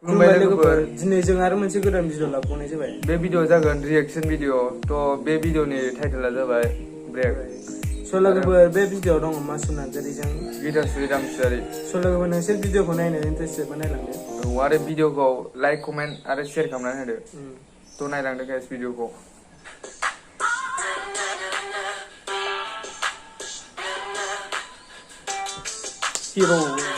खुलुमबाय लोगोफोर दिनै जों आरो मोनसे गोदान भिडिअ लाबोनाय जाबाय बे भिडिअ जागोन रिएक्शन भिडिअ थ बे भिडिअनि टाइटेला जाबाय ब्रेक स' लोगोफोर बे भिडिअ दङ मासुम नार्जारिजों गितास्रि दामसुवारि स' लोगोफोर नोंसोर भिडिअखौ नायनो इन्टारेस्टेडबा नायलांदो औ आरो भिडिअखौ लाइक कमेन्ट आरो शेयार खालामनानै होदो थ' नायलांदो गाइस भिडिअखौ हिर'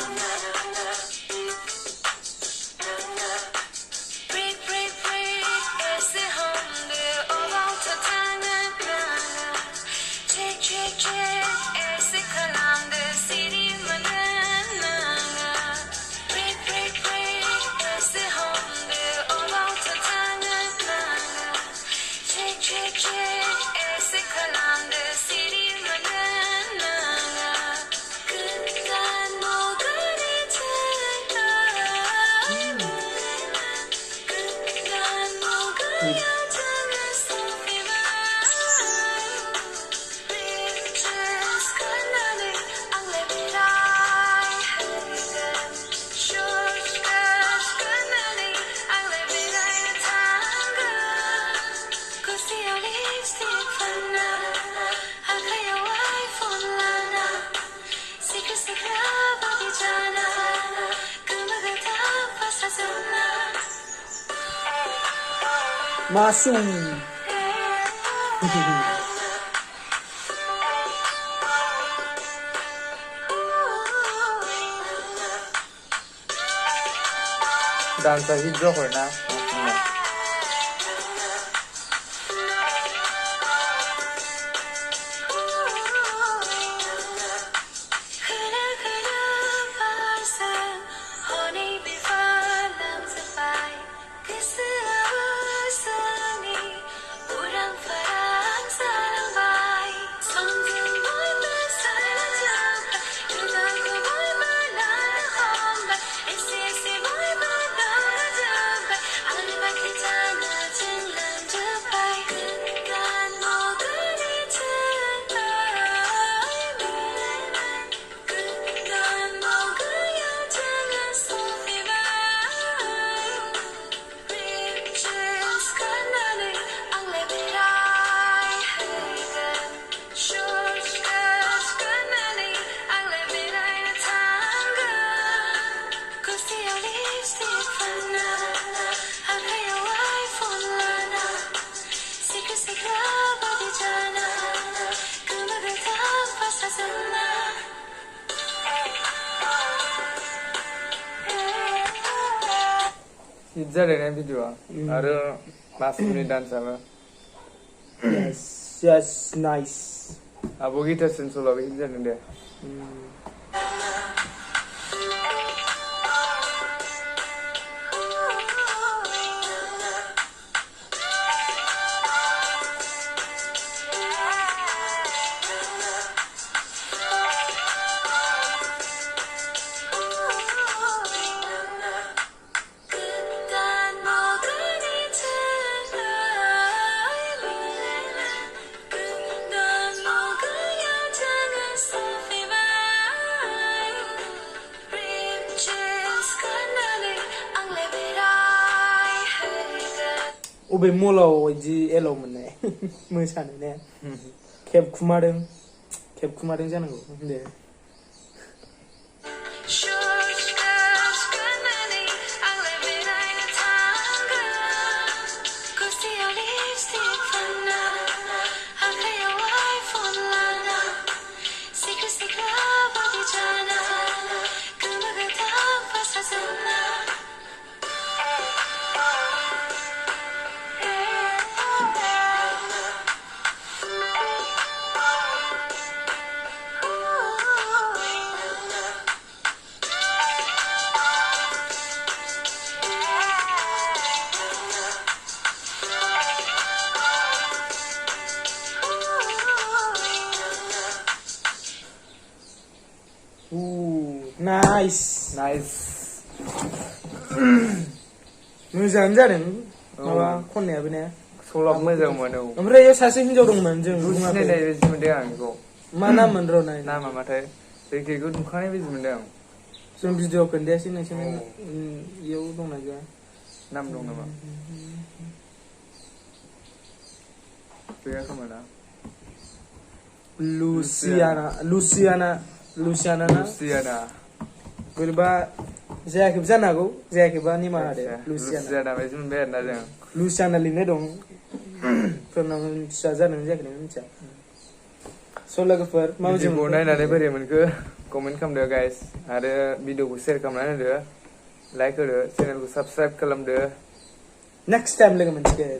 마숨 डान्सआ हिट जाबायना हिट जादोंना भिडिअआ आरो मासुमनि डान्सआबो yes nice आब' गितास्रिनि सल'आबो हिट जादों दे अबे मलाव इदि एलाव मोननाय मोसानो ने खेबखुमादों जानांगौ दे नाइस मोजाङानो जादों माबा खननायाबो ने सल'आबो मोजां मोनो ओमफ्राय इयाव सासे हिनजाव दंमोन जों सिनायनाय बायदि मोनदों आं बेखौ मा नाम मोन र' नामा माथाय जायखिजाया नुखानाय बायदि मोनदों आं जों भिडिअ खोन्थायासै नोंसोरनो इयाव दंना गैया नाम दं नामा गैया खोमा ना लुसियाना ना बोरैबा जायाखैबो जानो हागौ जायाखैबा निमाहा होदो लुसियाना बायदि मोनबाय आरोना जों लुसियाना लिरनाय दं प्रनाउन्सआ जादों जायाखै नों मिथिया स' लोगोफोर माबायदि भिडिअखौ नायनानै बोरै मोनखो कमेन्ट खालामदो गाइस आरो भिडिअखौ शेयार खालामनानै होदो लाइक होदो चेनेलखौ साबस्क्राइब खालामदो नेक्स्ट टाइम लोगो मोनसिगोन